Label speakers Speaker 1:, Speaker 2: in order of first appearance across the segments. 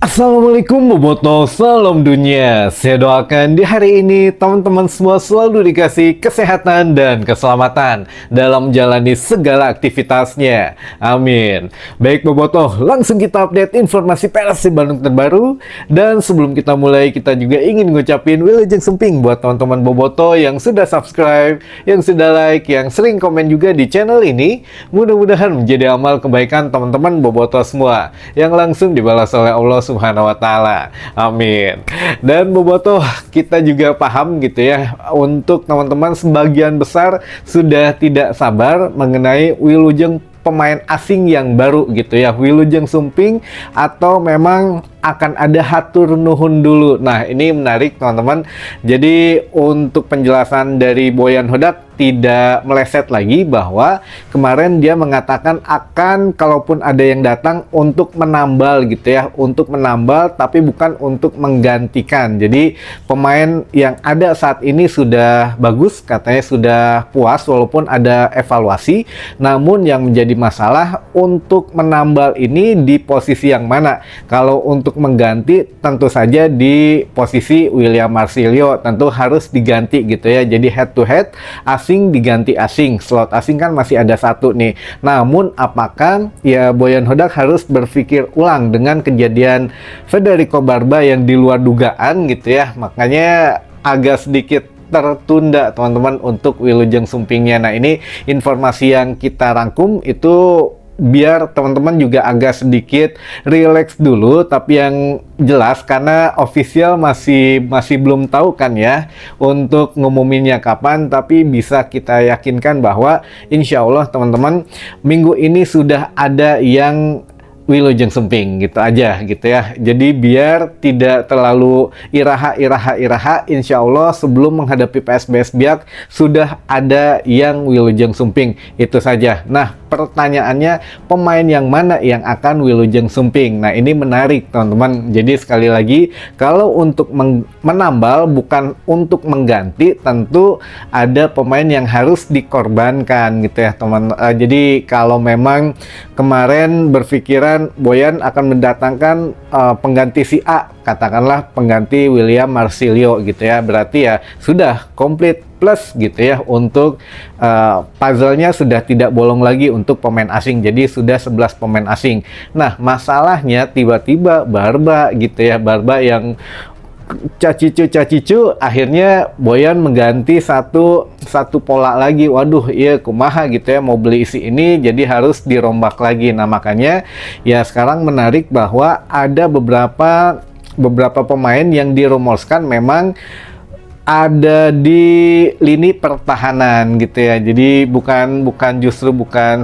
Speaker 1: Assalamualaikum Boboto, salam dunia. Saya doakan di hari ini teman-teman semua selalu dikasih kesehatan dan keselamatan dalam menjalani segala aktivitasnya. Amin. Baik Boboto, langsung kita update informasi Persib Bandung terbaru. Dan sebelum kita mulai, kita juga ingin ngucapin Wilujeng Sumping buat teman-teman Boboto yang sudah subscribe, yang sudah like, yang sering komen juga di channel ini. Mudah-mudahan menjadi amal kebaikan teman-teman Boboto semua yang langsung dibalas oleh Allah Subhanahu wa Ta'ala. Amin. Dan Boboto, kita juga paham gitu ya, untuk teman-teman sebagian besar sudah tidak sabar mengenai Wilujeng pemain asing yang baru gitu ya, Wilujeng Sumping, atau memang akan ada hatur nuhun dulu. Nah, ini menarik teman-teman. Jadi untuk penjelasan dari Boyan Hodak tidak meleset lagi, bahwa kemarin dia mengatakan akan kalaupun ada yang datang untuk menambal gitu ya, untuk menambal tapi bukan untuk menggantikan. Jadi pemain yang ada saat ini sudah bagus, katanya sudah puas walaupun ada evaluasi. Namun yang menjadi masalah untuk menambal ini di posisi yang mana. Kalau untuk mengganti tentu saja di posisi William Marsilio tentu harus diganti gitu ya. Jadi head to head, asing diganti asing, slot asing kan masih ada satu nih. Namun apakah ya Boyan Hodak harus berpikir ulang dengan kejadian Federico Barba yang di luar dugaan gitu ya. Makanya agak sedikit tertunda teman-teman untuk Wilujeng Sumpingnya. Nah, ini informasi yang kita rangkum itu biar teman-teman juga agak sedikit relax dulu, tapi yang jelas karena official masih belum tahu kan ya untuk ngumuminnya kapan, tapi bisa kita yakinkan bahwa insya Allah teman-teman minggu ini sudah ada yang Wilujeng Sumping gitu aja gitu ya. Jadi biar tidak terlalu iraha, insya Allah sebelum menghadapi PSBS Biak sudah ada yang Wilujeng Sumping, itu saja. Nah, pertanyaannya pemain yang mana yang akan Wilujeng Sumping? Nah, ini menarik teman-teman. Jadi sekali lagi, kalau untuk menambal bukan untuk mengganti, tentu ada pemain yang harus dikorbankan gitu ya teman. Jadi kalau memang kemarin berpikiran Boyan akan mendatangkan pengganti si A, katakanlah pengganti William Marsilio gitu ya, berarti ya sudah komplit plus gitu ya, untuk puzzle-nya sudah tidak bolong lagi untuk pemain asing, jadi sudah 11 pemain asing. Nah, masalahnya tiba-tiba Barba gitu ya, Barba yang cacicu akhirnya Boyan mengganti satu pola lagi. Waduh, iya kumaha gitu ya, mau beli isi ini jadi harus dirombak lagi. Nah, makanya ya sekarang menarik bahwa ada beberapa pemain yang dirumorkan memang ada di lini pertahanan gitu ya. Jadi bukan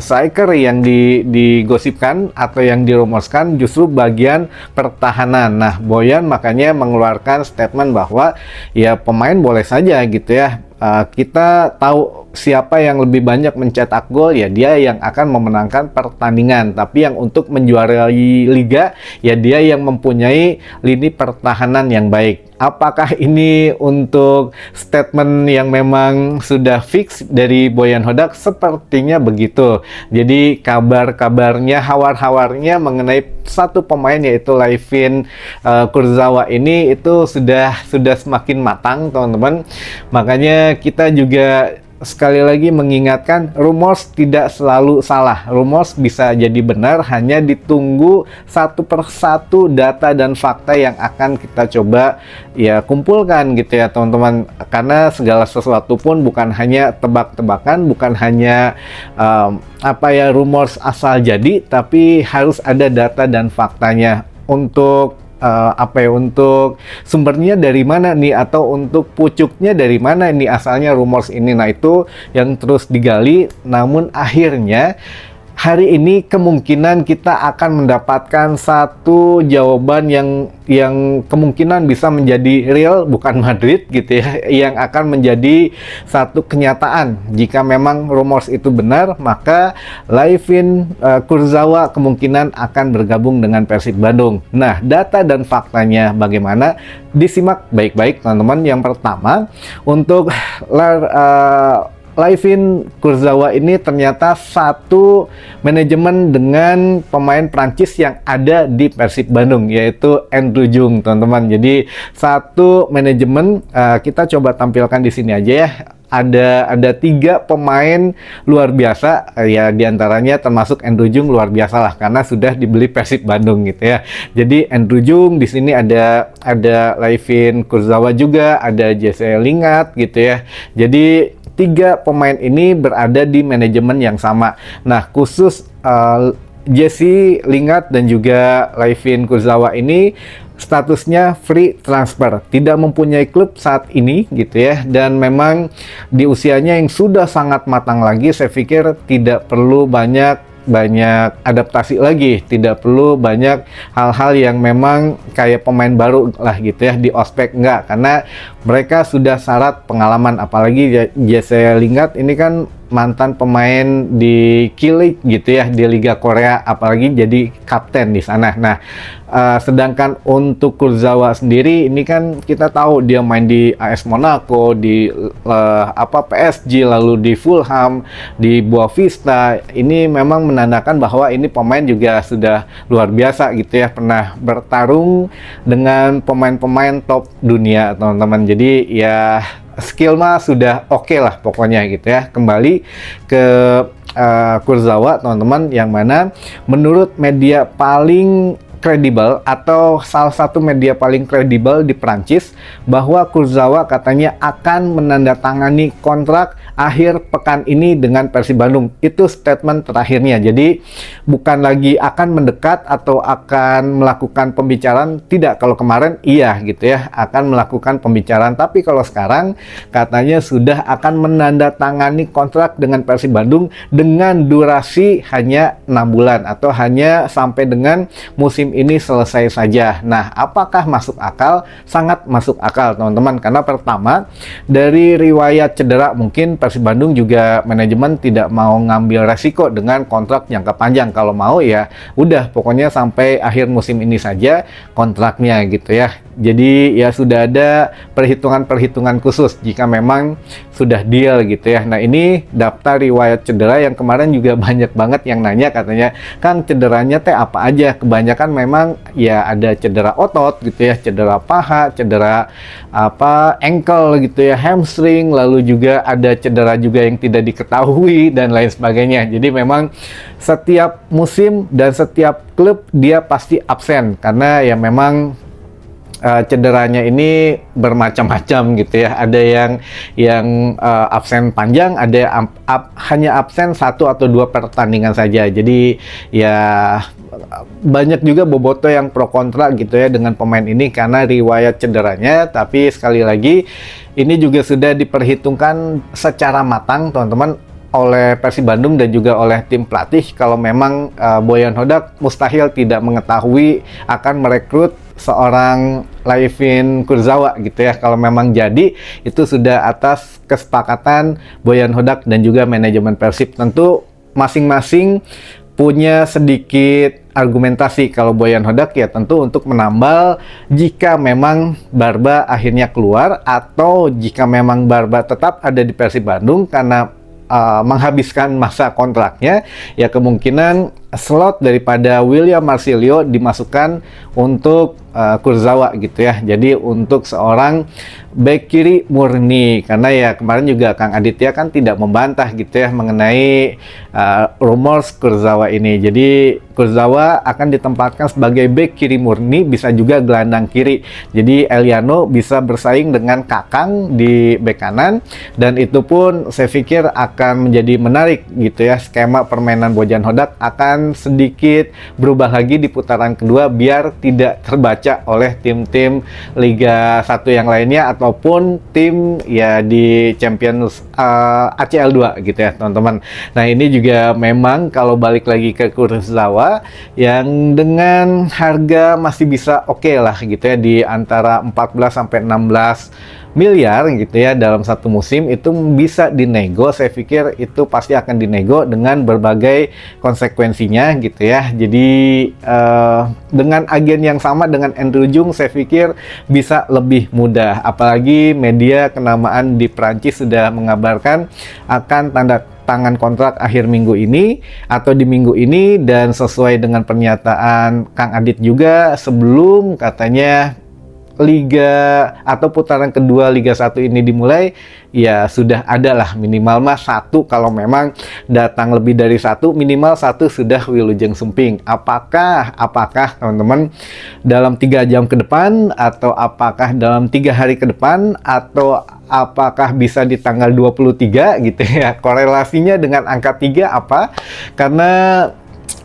Speaker 1: striker yang digosipkan atau yang dirumorkan, justru bagian pertahanan. Nah, Boyan makanya mengeluarkan statement bahwa ya pemain boleh saja gitu ya. Kita tahu siapa yang lebih banyak mencetak gol, ya dia yang akan memenangkan pertandingan. Tapi yang untuk menjuarai liga, ya dia yang mempunyai lini pertahanan yang baik. Apakah ini untuk statement yang memang sudah fix dari Boyan Hodak? Sepertinya begitu. Jadi kabar-kabarnya, hawar-hawarnya mengenai satu pemain yaitu Layvin Kurzawa ini itu sudah semakin matang teman-teman. Makanya kita juga sekali lagi mengingatkan, rumors tidak selalu salah. Rumors bisa jadi benar, hanya ditunggu satu persatu data dan fakta yang akan kita coba ya kumpulkan gitu ya teman-teman. Karena segala sesuatu pun bukan hanya tebak-tebakan, bukan hanya rumors asal jadi, tapi harus ada data dan faktanya. Untuk untuk sumbernya dari mana nih, atau untuk pucuknya dari mana nih asalnya rumors ini. Nah, itu yang terus digali. Namun akhirnya hari ini kemungkinan kita akan mendapatkan satu jawaban yang kemungkinan bisa menjadi real, bukan Madrid gitu ya, yang akan menjadi satu kenyataan. Jika memang rumors itu benar, maka Layvin Kurzawa kemungkinan akan bergabung dengan Persib Bandung. Nah, data dan faktanya bagaimana? Disimak baik-baik teman-teman. Yang pertama, untuk Layvin Kurzawa ini ternyata satu manajemen dengan pemain Prancis yang ada di Persib Bandung, yaitu Andrew Jung, teman-teman. Jadi satu manajemen, kita coba tampilkan di sini aja ya. Ada 3 pemain luar biasa, ya diantaranya termasuk Andrew Jung luar biasa lah karena sudah dibeli Persib Bandung gitu ya. Jadi Andrew Jung di sini ada Layvin Kurzawa juga, ada Jesse Lingard gitu ya. Jadi 3 pemain ini berada di manajemen yang sama. Nah, khusus Jesse Lingard dan juga Layvin Kurzawa ini statusnya free transfer, tidak mempunyai klub saat ini gitu ya, dan memang di usianya yang sudah sangat matang lagi, saya pikir tidak perlu banyak adaptasi lagi, tidak perlu banyak hal-hal yang memang kayak pemain baru lah gitu ya di ospek, enggak, karena mereka sudah syarat pengalaman, apalagi Jesse Lingard ini kan mantan pemain di K-League gitu ya, di Liga Korea, apalagi jadi kapten di sana. Nah, sedangkan untuk Kurzawa sendiri ini kan kita tahu dia main di AS Monaco, di PSG, lalu di Fulham, di Boavista. Ini memang menandakan bahwa ini pemain juga sudah luar biasa gitu ya, pernah bertarung dengan pemain-pemain top dunia, teman-teman. Jadi ya skill mah sudah oke lah pokoknya gitu ya. Kembali ke Kurzawa, teman-teman, yang mana menurut media paling kredibel atau salah satu media paling kredibel di Prancis, bahwa Kurzawa katanya akan menandatangani kontrak akhir pekan ini dengan Persib Bandung. Itu statement terakhirnya. Jadi bukan lagi akan mendekat atau akan melakukan pembicaraan, tidak. Kalau kemarin iya gitu ya, akan melakukan pembicaraan, tapi kalau sekarang katanya sudah akan menandatangani kontrak dengan Persib Bandung dengan durasi hanya 6 bulan atau hanya sampai dengan musim ini selesai saja. Nah, apakah masuk akal? Sangat masuk akal, teman-teman, karena pertama dari riwayat cedera, mungkin Persib Bandung juga manajemen tidak mau ngambil resiko dengan kontrak jangka panjang. Kalau mau ya udah pokoknya sampai akhir musim ini saja kontraknya gitu ya. Jadi ya sudah ada perhitungan-perhitungan khusus jika memang sudah deal gitu ya. Nah, ini daftar riwayat cedera yang kemarin juga banyak banget yang nanya, katanya, Kang, cederanya teh apa aja? Kebanyakan memang ya ada cedera otot gitu ya, cedera paha, cedera ankle gitu ya, hamstring, lalu juga ada cedera juga yang tidak diketahui dan lain sebagainya. Jadi memang setiap musim dan setiap klub dia pasti absen karena ya memang cederanya ini bermacam-macam gitu ya. Ada yang absen panjang, ada hanya absen 1 atau 2 pertandingan saja. Jadi ya banyak juga boboto yang pro kontra gitu ya dengan pemain ini karena riwayat cederanya. Tapi sekali lagi ini juga sudah diperhitungkan secara matang, teman-teman, oleh Persib Bandung dan juga oleh tim pelatih. Kalau memang Boyan Hodak mustahil tidak mengetahui akan merekrut seorang Layvin Kurzawa gitu ya. Kalau memang jadi, itu sudah atas kesepakatan Boyan Hodak dan juga manajemen Persib. Tentu masing-masing punya sedikit argumentasi. Kalau Boyan Hodak ya tentu untuk menambal jika memang Barba akhirnya keluar, atau jika memang Barba tetap ada di Persib Bandung karena menghabiskan masa kontraknya, ya kemungkinan slot daripada William Marcilio dimasukkan untuk Kurzawa gitu ya. Jadi untuk seorang bek kiri murni, karena ya kemarin juga Kang Aditya kan tidak membantah gitu ya mengenai rumors Kurzawa ini. Jadi Kurzawa akan ditempatkan sebagai bek kiri murni, bisa juga gelandang kiri. Jadi Eliano bisa bersaing dengan Kakang di bek kanan, dan itu pun saya pikir akan menjadi menarik gitu ya. Skema permainan Boyan Hodak akan sedikit berubah lagi di putaran kedua biar tidak terbaca oleh tim-tim Liga 1 yang lainnya ataupun tim ya di Champions ACL 2 gitu ya, teman-teman. Nah, ini juga memang kalau balik lagi ke Kurzawa yang dengan harga masih bisa oke lah gitu ya, di antara 14 sampai 16 miliar gitu ya dalam satu musim itu bisa dinego. Saya pikir itu pasti akan dinego dengan berbagai konsekuensinya gitu ya. Jadi dengan agen yang sama dengan Andrew Jung, saya pikir bisa lebih mudah. Apalagi media kenamaan di Prancis sudah mengabarkan akan tanda tangan kontrak akhir minggu ini atau di minggu ini, dan sesuai dengan pernyataan Kang Adit juga sebelum katanya Liga atau putaran kedua Liga 1 ini dimulai, ya sudah ada lah minimal mah satu, kalau memang datang lebih dari satu, minimal satu sudah Wilujeng Sumping. Apakah teman-teman dalam 3 jam ke depan, atau apakah dalam 3 hari ke depan, atau apakah bisa di tanggal 23 gitu ya. Korelasinya dengan angka 3 apa? Karena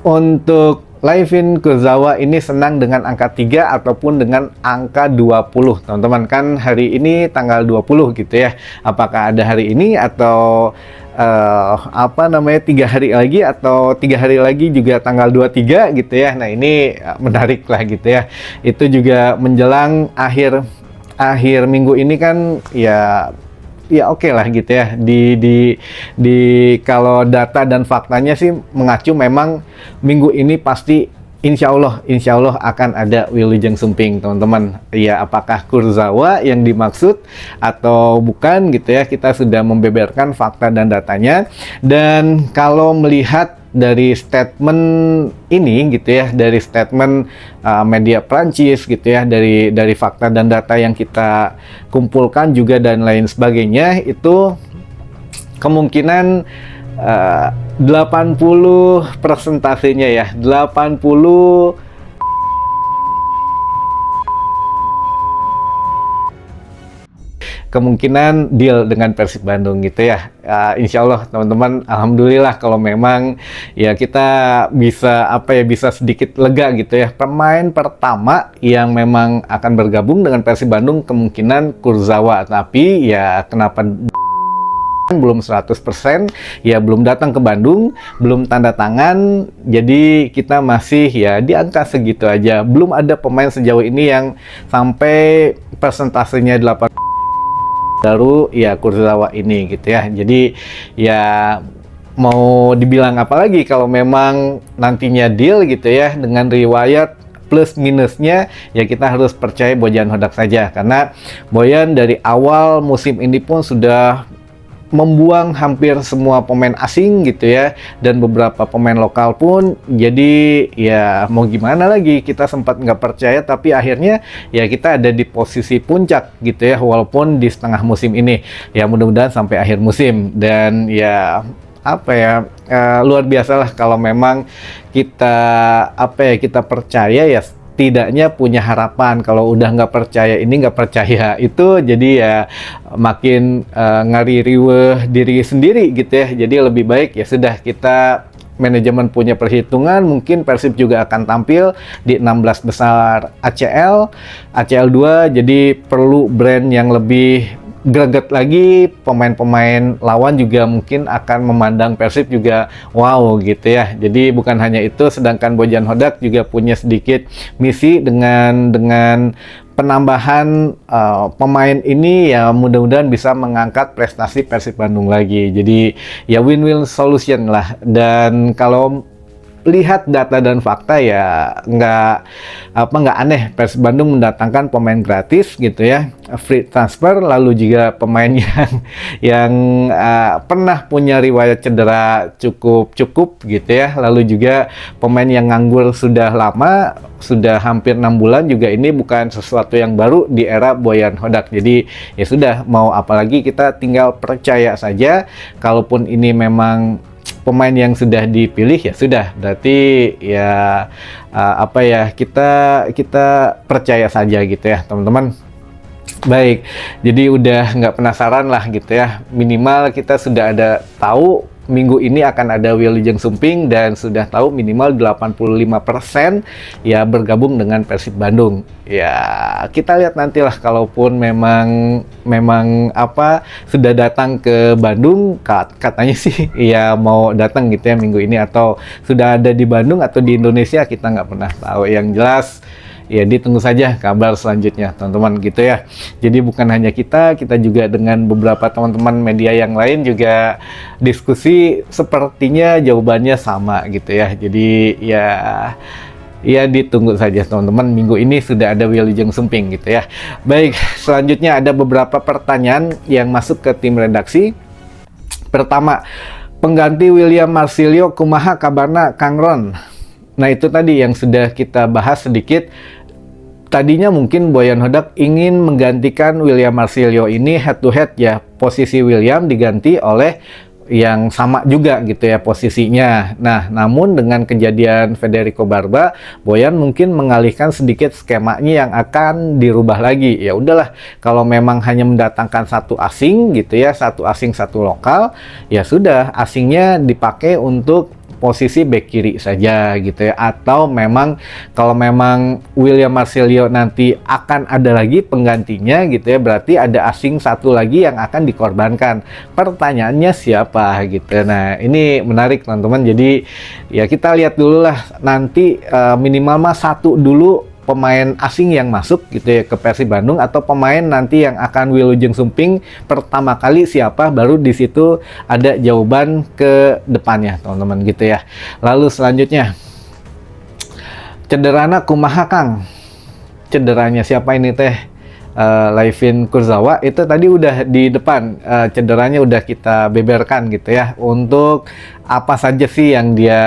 Speaker 1: untuk Layvin Kurzawa ini senang dengan angka 3 ataupun dengan angka 20. Teman-teman, kan hari ini tanggal 20 gitu ya. Apakah ada hari ini atau 3 hari lagi, atau 3 hari lagi juga tanggal 23 gitu ya. Nah, ini menarik lah gitu ya. Itu juga menjelang akhir minggu ini kan ya oke lah gitu ya. Di kalau data dan faktanya sih mengacu memang minggu ini pasti insya Allah akan ada Wilujeng Sumping, teman-teman. Ya, apakah Kurzawa yang dimaksud atau bukan gitu ya, kita sudah membeberkan fakta dan datanya. Dan kalau melihat dari statement ini gitu ya, dari statement media Prancis gitu ya, dari fakta dan data yang kita kumpulkan juga dan lain sebagainya, itu kemungkinan 80 persentasenya ya, 80 kemungkinan deal dengan Persib Bandung gitu ya. Insya Allah teman-teman, alhamdulillah kalau memang ya kita bisa sedikit lega gitu ya. Pemain pertama yang memang akan bergabung dengan Persib Bandung kemungkinan Kurzawa, tapi ya kenapa belum 100%, ya belum datang ke Bandung, belum tanda tangan, jadi kita masih ya di angka segitu aja. Belum ada pemain sejauh ini yang sampai persentasenya 8 baru ya Kurzawa ini gitu ya. Jadi ya mau dibilang apa lagi kalau memang nantinya deal gitu ya, dengan riwayat plus minusnya ya kita harus percaya Bojan Hodak saja, karena Boyan dari awal musim ini pun sudah membuang hampir semua pemain asing gitu ya, dan beberapa pemain lokal pun. Jadi ya mau gimana lagi, kita sempat nggak percaya, tapi akhirnya ya kita ada di posisi puncak gitu ya, walaupun di setengah musim ini. Ya mudah-mudahan sampai akhir musim, dan ya luar biasa lah kalau memang kita percaya ya, tidaknya punya harapan. Kalau udah nggak percaya itu, jadi ya makin ngari riweh diri sendiri gitu ya. Jadi lebih baik ya sudah, kita manajemen punya perhitungan, mungkin Persib juga akan tampil di 16 besar ACL 2, jadi perlu brand yang lebih greget lagi. Pemain-pemain lawan juga mungkin akan memandang Persib juga wow gitu ya. Jadi bukan hanya itu, sedangkan Bojan Hodak juga punya sedikit misi dengan penambahan pemain ini ya, mudah-mudahan bisa mengangkat prestasi Persib Bandung lagi. Jadi ya win-win solution lah. Dan kalau lihat data dan fakta ya nggak aneh Persib Bandung mendatangkan pemain gratis gitu ya, free transfer, lalu juga pemain yang pernah punya riwayat cedera cukup gitu ya, lalu juga pemain yang nganggur sudah lama, sudah hampir 6 bulan juga. Ini bukan sesuatu yang baru di era Boyan Hodak. Jadi ya sudah, mau apalagi, kita tinggal percaya saja. Kalaupun ini memang pemain yang sudah dipilih ya sudah, berarti ya kita percaya saja gitu ya teman-teman. Baik, jadi udah nggak penasaran lah gitu ya, minimal kita sudah ada tahu minggu ini akan ada Wilujeng Sumping, dan sudah tahu minimal 85% ya bergabung dengan Persib Bandung. Ya kita lihat nantilah, kalaupun memang sudah datang ke Bandung, katanya sih ya mau datang gitu ya minggu ini, atau sudah ada di Bandung atau di Indonesia, kita nggak pernah tahu. Yang jelas ya ditunggu saja kabar selanjutnya teman-teman gitu ya. Jadi bukan hanya kita juga dengan beberapa teman-teman media yang lain juga diskusi, sepertinya jawabannya sama gitu ya. Jadi ya ditunggu saja teman-teman, minggu ini sudah ada Wilujeng Sumping gitu ya. Baik, selanjutnya ada beberapa pertanyaan yang masuk ke tim redaksi. Pertama, pengganti William Marsilio kumaha kabarna Kang Ron? Nah itu tadi yang sudah kita bahas sedikit. Tadinya mungkin Boyan Hodak ingin menggantikan William Marsilio ini head to head ya, posisi William diganti oleh yang sama juga gitu ya posisinya. Nah, namun dengan kejadian Federico Barba, Boyan mungkin mengalihkan sedikit skemanya yang akan dirubah lagi. Ya udahlah, kalau memang hanya mendatangkan satu asing gitu ya, satu asing satu lokal, ya sudah asingnya dipakai untuk posisi bek kiri saja gitu ya, atau memang kalau memang William Marsilio nanti akan ada lagi penggantinya gitu ya, berarti ada asing satu lagi yang akan dikorbankan. Pertanyaannya siapa gitu. Nah ini menarik teman-teman, jadi ya kita lihat dulu lah nanti minimal mah satu dulu pemain asing yang masuk gitu ya ke Persib Bandung, atau pemain nanti yang akan Wilujeng Sumping pertama kali siapa, baru di situ ada jawaban ke depannya teman-teman gitu ya. Lalu selanjutnya, cederana kumaha Kang? Cederanya siapa ini teh? Laifin Kurzawa itu tadi udah di depan, cederanya udah kita beberkan gitu ya, untuk apa saja sih yang dia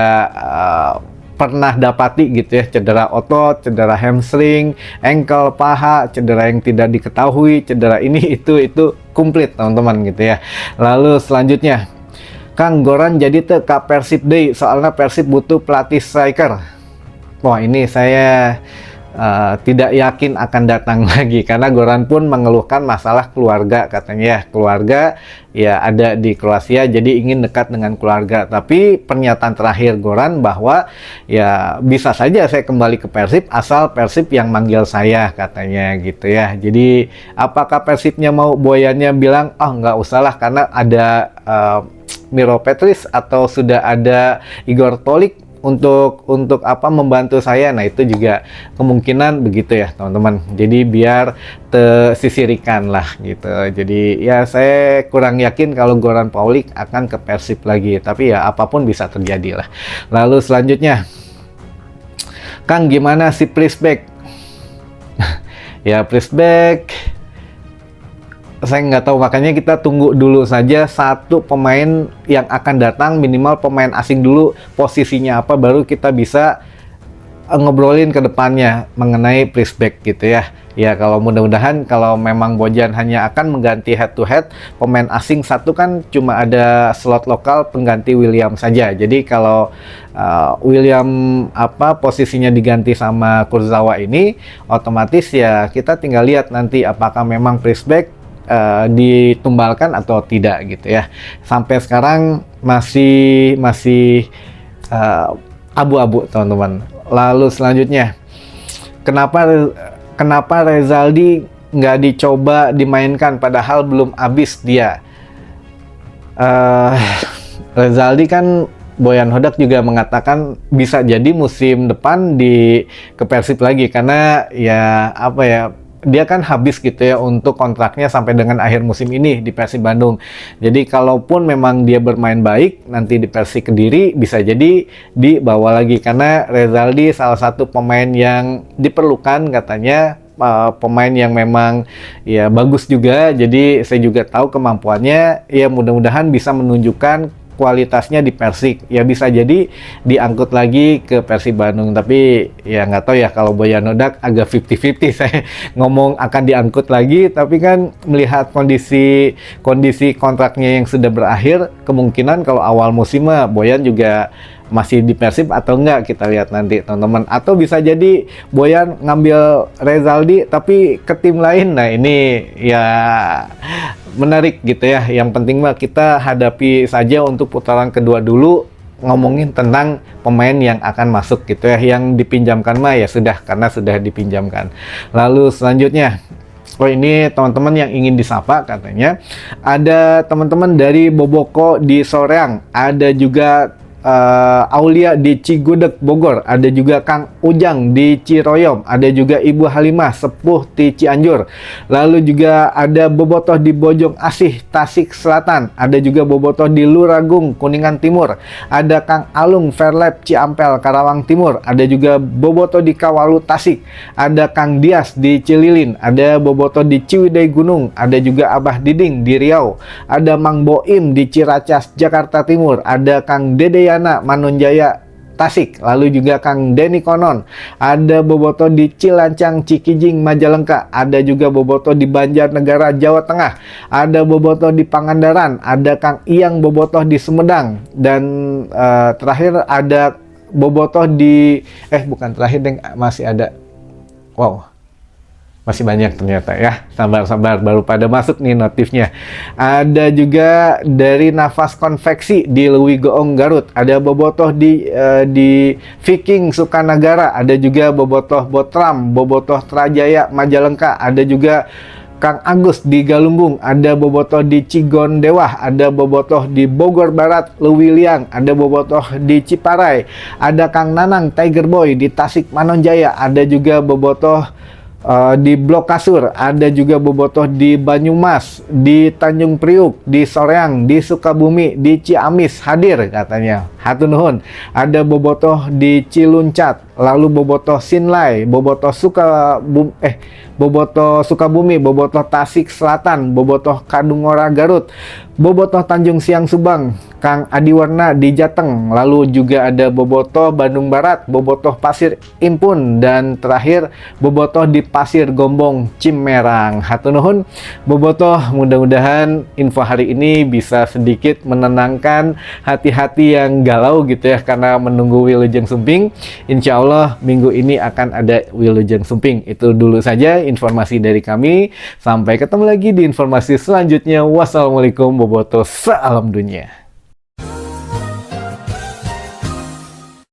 Speaker 1: pernah dapati gitu ya, cedera otot, cedera hamstring, ankle, paha, cedera yang tidak diketahui, cedera ini itu komplit teman-teman gitu ya. Lalu selanjutnya, Kang Goran jadi teu ka Persib deui soalnya Persib butuh pelatih striker. Wah ini saya tidak yakin akan datang lagi, karena Goran pun mengeluhkan masalah keluarga katanya ya, keluarga ya ada di Kroasia jadi ingin dekat dengan keluarga. Tapi pernyataan terakhir Goran bahwa ya bisa saja saya kembali ke Persib asal Persib yang manggil saya katanya gitu ya. Jadi apakah Persibnya mau, Boyannya bilang nggak usah lah karena ada Miro Petric atau sudah ada Igor Tolik untuk apa membantu saya. Nah itu juga kemungkinan begitu ya teman-teman, jadi biar tersisirikan lah gitu. Jadi ya saya kurang yakin kalau Goran Paulik akan ke Persib lagi, tapi ya apapun bisa terjadi lah. Lalu selanjutnya, Kang gimana si Prisbeck? Ya Prisbeck saya nggak tahu, makanya kita tunggu dulu saja satu pemain yang akan datang, minimal pemain asing dulu, posisinya apa, baru kita bisa ngobrolin ke depannya mengenai Prisbeck gitu ya. Ya kalau mudah-mudahan kalau memang Bojan hanya akan mengganti head to head pemain asing satu, kan cuma ada slot lokal pengganti William saja. Jadi kalau William posisinya diganti sama Kurzawa ini, otomatis ya kita tinggal lihat nanti apakah memang Prisbeck ditumbalkan atau tidak gitu ya. Sampai sekarang masih abu-abu teman-teman. Lalu selanjutnya, kenapa Rezaldi nggak dicoba dimainkan padahal belum habis dia? Rezaldi kan Boyan Hodak juga mengatakan bisa jadi musim depan ke Persib lagi, karena ya dia kan habis gitu ya untuk kontraknya sampai dengan akhir musim ini di Persib Bandung. Jadi kalaupun memang dia bermain baik nanti di Persik Kediri, bisa jadi dibawa lagi, karena Rezaldi salah satu pemain yang diperlukan katanya, pemain yang memang ya bagus juga. Jadi saya juga tahu kemampuannya, ya mudah-mudahan bisa menunjukkan kualitasnya di Persik, ya bisa jadi diangkut lagi ke Persib Bandung. Tapi ya nggak tahu ya, kalau Boyan Hodak agak 50-50 saya ngomong akan diangkut lagi, tapi kan melihat kondisi kontraknya yang sudah berakhir, kemungkinan kalau awal musim Boyan juga masih di Persib atau enggak, kita lihat nanti teman-teman. Atau bisa jadi Boyan ngambil Rezaldi tapi ke tim lain. Nah ini ya menarik gitu ya. Yang penting mah kita hadapi saja untuk putaran kedua dulu, ngomongin tentang pemain yang akan masuk gitu ya. Yang dipinjamkan mah ya sudah, karena sudah dipinjamkan. Lalu selanjutnya, ini teman-teman yang ingin disapa katanya, ada teman-teman dari Boboko di Soreang, ada juga Aulia di Cigudeg Bogor, ada juga Kang Ujang di Ciroyom, ada juga Ibu Halimah Sepuh di Cianjur, lalu juga ada bobotoh di Bojong Asih Tasik Selatan, ada juga bobotoh di Luragung Kuningan Timur, ada Kang Alung Fairlab Ciampel Karawang Timur, ada juga bobotoh di Kawalu Tasik, ada Kang Dias di Cililin, ada bobotoh di Ciwidey Gunung, ada juga Abah Diding di Riau, ada Mang Boim di Ciracas Jakarta Timur, ada Kang Dedeyana Manunjaya Tasik, lalu juga Kang Denny Konon, ada bobotoh di Cilancang Cikijing Majalengka, ada juga bobotoh di Banjarnegara Jawa Tengah, ada bobotoh di Pangandaran, ada Kang Iyang bobotoh di Sumedang, dan terakhir ada bobotoh di bukan terakhir deng, masih ada. Wow, masih banyak ternyata ya. Sabar-sabar, baru pada masuk nih notifnya. Ada juga dari Nafas Konveksi di Lewi Goong Garut, ada bobotoh di Viking Sukanagara, ada juga bobotoh Botram, bobotoh Trajaya Majalengka, ada juga Kang Agus di Galunggung, ada bobotoh di Cigon Dewah, ada bobotoh di Bogor Barat Lewiliang, ada bobotoh di Ciparai, ada Kang Nanang Tiger Boy di Tasik Manonjaya, ada juga bobotoh di Blok Kasur, ada juga bobotoh di Banyumas, di Tanjung Priuk, di Soreang, di Sukabumi, di Ciamis hadir katanya. Hatur nuhun. Ada bobotoh di Ciluncat, lalu bobotoh Sinlai, bobotoh Sukabumi, bobotoh Tasik Selatan, bobotoh Kadungora Garut, bobotoh Tanjung Siang Subang, Kang Adiwarna di Jateng, lalu juga ada bobotoh Bandung Barat, bobotoh Pasir Impun, dan terakhir bobotoh di Pasir Gombong Cimerang. Hatur nuhun bobotoh, mudah-mudahan info hari ini bisa sedikit menenangkan hati-hati yang galau gitu ya, karena menunggu Wilujeng Sumping. Insya Allah minggu ini akan ada Wilujeng Sumping. Itu dulu saja informasi dari kami. Sampai ketemu lagi di informasi selanjutnya. Wassalamualaikum bobotoh, salam dunia.